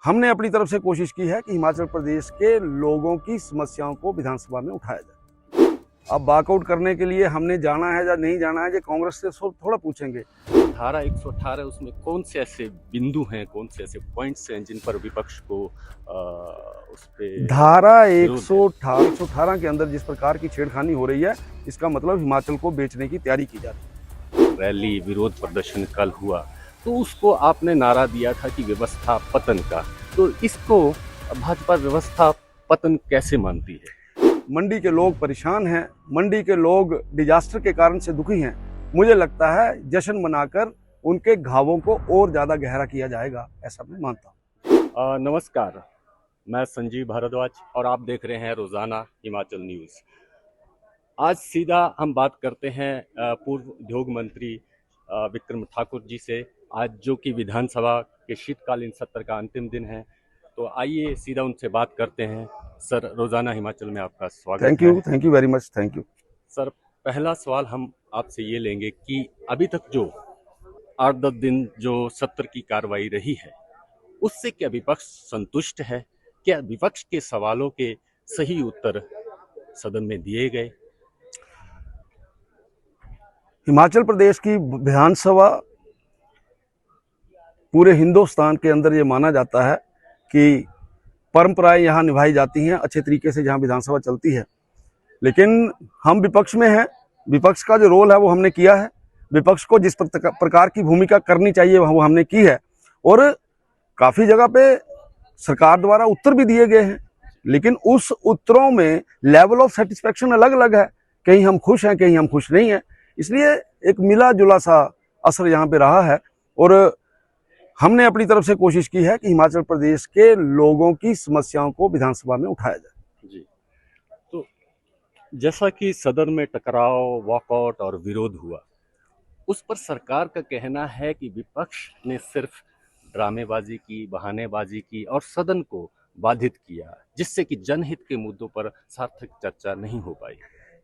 हमने अपनी तरफ से कोशिश की है कि हिमाचल प्रदेश के लोगों की समस्याओं को विधानसभा में उठाया जाए। अब वॉकआउट करने के लिए हमने जाना है या नहीं जाना है, ये कांग्रेस से थोड़ा पूछेंगे। धारा 118 उसमें कौन से ऐसे बिंदु हैं, कौन से ऐसे पॉइंट्स हैं जिन पर विपक्ष को उस पे धारा 118 के अंदर जिस प्रकार की छेड़खानी हो रही है, इसका मतलब हिमाचल को बेचने की तैयारी की जा रही है। रैली विरोध प्रदर्शन कल हुआ तो उसको आपने नारा दिया था कि व्यवस्था पतन का, तो इसको भाजपा व्यवस्था पतन कैसे मानती है? मंडी के लोग परेशान हैं, मंडी के लोग डिजास्टर के कारण से दुखी हैं। मुझे लगता है जश्न मनाकर उनके घावों को और ज्यादा गहरा किया जाएगा, ऐसा मैं मानता हूँ। नमस्कार, मैं संजीव भारद्वाज और आप देख रहे हैं रोजाना हिमाचल न्यूज। आज सीधा हम बात करते हैं पूर्व उद्योग मंत्री विक्रम ठाकुर जी से, आज जो कि विधानसभा के शीतकालीन सत्र का अंतिम दिन है। तो आइए सीधा उनसे बात करते हैं। सर, रोजाना हिमाचल में आपका स्वागत है। Thank you very much, thank you. Sir, पहला सवाल हम आपसे ये लेंगे कि अभी तक जो 8-10 दिन जो सत्र की कार्रवाई रही है, उससे क्या विपक्ष संतुष्ट है? क्या विपक्ष के सवालों के सही उत्तर सदन में दिए गए? हिमाचल प्रदेश की विधानसभा पूरे हिंदुस्तान के अंदर ये माना जाता है कि परंपराएं यहाँ निभाई जाती हैं, अच्छे तरीके से जहाँ विधानसभा चलती है। लेकिन हम विपक्ष में हैं, विपक्ष का जो रोल है वो हमने किया है, विपक्ष को जिस प्रकार की भूमिका करनी चाहिए वो हमने की है। और काफ़ी जगह पे सरकार द्वारा उत्तर भी दिए गए हैं, लेकिन उस उत्तरों में लेवल ऑफ सेटिस्फेक्शन अलग अलग है। कहीं हम खुश हैं, कहीं हम खुश नहीं हैं। इसलिए एक मिला जुला सा असर यहाँ पे रहा है। और हमने अपनी तरफ से कोशिश की है कि हिमाचल प्रदेश के लोगों की समस्याओं को विधानसभा में उठाया जाए। जी, तो जैसा कि सदन में टकराव, वॉकआउट और विरोध हुआ, उस पर सरकार का कहना है कि विपक्ष ने सिर्फ ड्रामेबाजी की, बहानेबाजी की और सदन को बाधित किया, जिससे कि जनहित के मुद्दों पर सार्थक चर्चा नहीं हो पाई।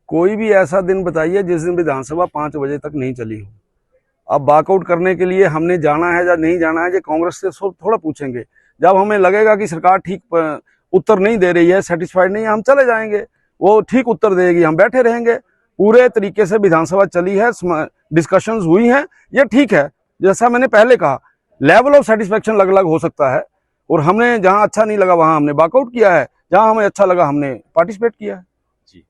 कोई भी ऐसा दिन बताइए जिस दिन विधानसभा 5 बजे तक नहीं चली हो। अब वॉकआउट करने के लिए हमने जाना है या नहीं जाना है, ये कांग्रेस से थोड़ा पूछेंगे। जब हमें लगेगा कि सरकार ठीक उत्तर नहीं दे रही है, सेटिस्फाइड नहीं है, हम चले जाएंगे। वो ठीक उत्तर देगी, हम बैठे रहेंगे। पूरे तरीके से विधानसभा चली है, डिस्कशंस हुई हैं, ये ठीक है। जैसा मैंने पहले कहा, लेवल ऑफ सेटिस्फेक्शन अलग अलग हो सकता है, और हमने जहाँ अच्छा नहीं लगा वहाँ हमने वॉकआउट किया है, जहाँ हमें अच्छा लगा हमने पार्टिसिपेट किया है। जी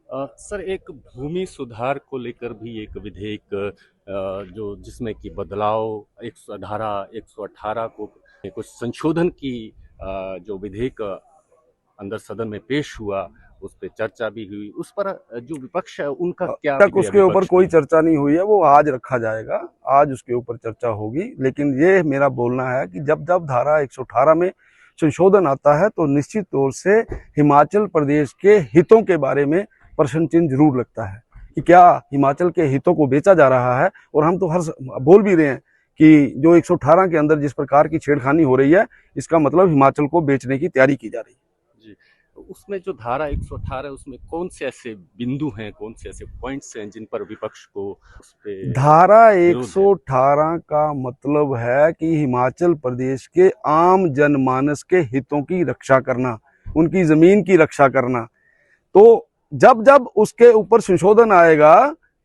सर, एक भूमि सुधार को लेकर भी एक विधेयक जो जिसमें कि बदलाव धारा 118 को कुछ संशोधन की जो विधेयक अंदर सदन में पेश हुआ, उस पर चर्चा भी हुई। उस पर जो विपक्ष है उनका क्या? तक उसके ऊपर कोई चर्चा नहीं हुई है, वो आज रखा जाएगा, आज उसके ऊपर चर्चा होगी। लेकिन ये मेरा बोलना है कि जब जब धारा 118 में संशोधन आता है तो निश्चित तौर से हिमाचल प्रदेश के हितों के बारे में प्रश्न चिन्ह जरूर लगता है कि क्या हिमाचल के हितों को बेचा जा रहा है। और हम तो हर बोल भी रहे हैं कि जो 118 के अंदर जिस प्रकार की छेड़खानी हो रही है, इसका मतलब हिमाचल को बेचने की तैयारी की जा रही है। जी, उसमें जो धारा 118 उसमें कौन से ऐसे बिंदु हैं, कौन से ऐसे पॉइंट्स हैं जिन पर विपक्ष को उस पे धारा 118 का मतलब है कि हिमाचल प्रदेश के आम जनमानस के हितों की रक्षा करना, उनकी जमीन की रक्षा करना। तो जब जब उसके ऊपर संशोधन आएगा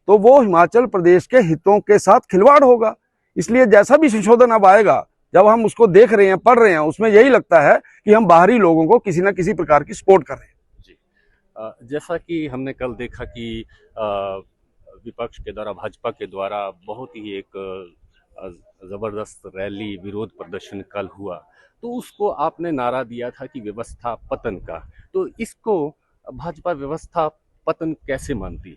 तो वो हिमाचल प्रदेश के हितों के साथ खिलवाड़ होगा। इसलिए जैसा भी संशोधन अब आएगा, जब हम उसको देख रहे हैं, पढ़ रहे हैं, उसमें यही लगता है कि हम बाहरी लोगों को किसी न किसी प्रकार की सपोर्ट कर रहे हैं। जी, जैसा कि हमने कल देखा कि विपक्ष के द्वारा, भाजपा के द्वारा बहुत ही एक जबरदस्त रैली विरोध प्रदर्शन कल हुआ, तो उसको आपने नारा दिया था कि व्यवस्था पतन का, तो इसको भाजपा व्यवस्था पतन कैसे मानती है?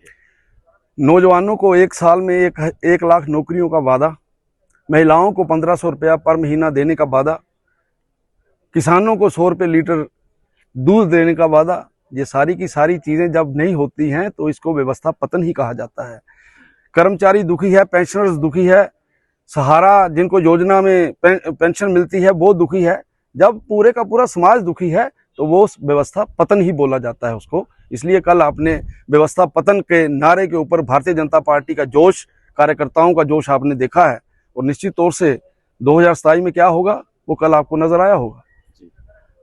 नौजवानों को 1 साल में 1 लाख नौकरियों का वादा, महिलाओं को 1500 रुपया पर महीना देने का वादा, किसानों को 100 रुपये लीटर दूध देने का वादा, ये सारी की सारी चीजें जब नहीं होती हैं तो इसको व्यवस्था पतन ही कहा जाता है। कर्मचारी दुखी है, पेंशनर्स दुखी है, सहारा जिनको योजना में पेंशन मिलती है वो दुखी है। जब पूरे का पूरा समाज दुखी है तो वो व्यवस्था पतन ही बोला जाता है उसको। इसलिए कल आपने व्यवस्था पतन के नारे के ऊपर भारतीय जनता पार्टी का जोश, कार्यकर्ताओं का जोश आपने देखा है। और निश्चित तौर से 2027 में क्या होगा वो कल आपको नजर आया होगा।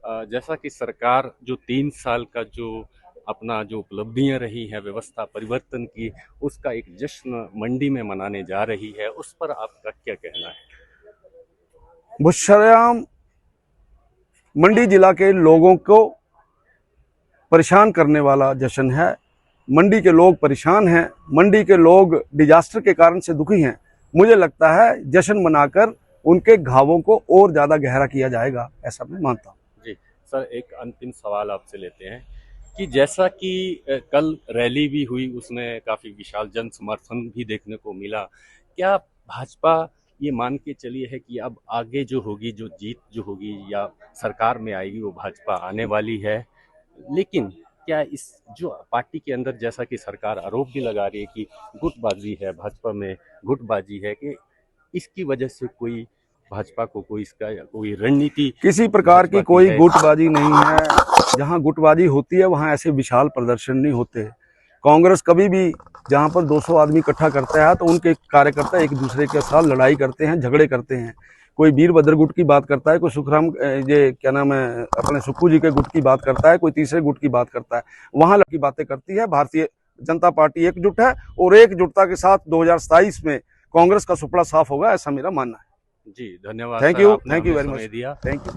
जैसा कि सरकार जो 3 साल का जो अपना जो उपलब्धियां रही हैं व्यवस्था परिवर्तन की, उसका एक जश्न मंडी में मनाने जा रही है, उस पर आपका क्या कहना है? बुशराम मंडी जिला के लोगों को परेशान करने वाला जश्न है। मंडी के लोग परेशान हैं, मंडी के लोग डिजास्टर के कारण से दुखी हैं। मुझे लगता है जश्न मनाकर उनके घावों को और ज़्यादा गहरा किया जाएगा, ऐसा मैं मानता हूँ। जी सर, एक अंतिम सवाल आपसे लेते हैं कि जैसा कि कल रैली भी हुई, उसमें काफ़ी विशाल जन समर्थन भी देखने को मिला। क्या भाजपा ये मान के चली है कि अब आगे जो होगी, जो जीत जो होगी या सरकार में आएगी, वो भाजपा आने वाली है? लेकिन क्या इस जो पार्टी के अंदर, जैसा कि सरकार आरोप भी लगा रही है कि गुटबाजी है, भाजपा में गुटबाजी है, कि इसकी वजह से कोई भाजपा को कोई इसका कोई रणनीति किसी प्रकार की भाजपा कोई है? गुटबाजी नहीं है। जहां गुटबाजी होती है वहां ऐसे विशाल प्रदर्शन नहीं होते। कांग्रेस कभी भी जहां पर 200 आदमी इकट्ठा करता है तो उनके कार्यकर्ता एक दूसरे के साथ लड़ाई करते हैं, झगड़े करते हैं। कोई वीरभद्र गुट की बात करता है, कोई सुखराम ये क्या नाम है अपने सुक्खू जी के गुट की बात करता है, कोई तीसरे गुट की बात करता है। वहां की बातें करती है। भारतीय जनता पार्टी एकजुट है और एकजुटता के साथ 2027 में कांग्रेस का सुपड़ा साफ होगा, ऐसा मेरा मानना है। जी धन्यवाद थैंक सर, यू, आपने थैंक यू हमें वेरी समय मच, दिया। Thank you.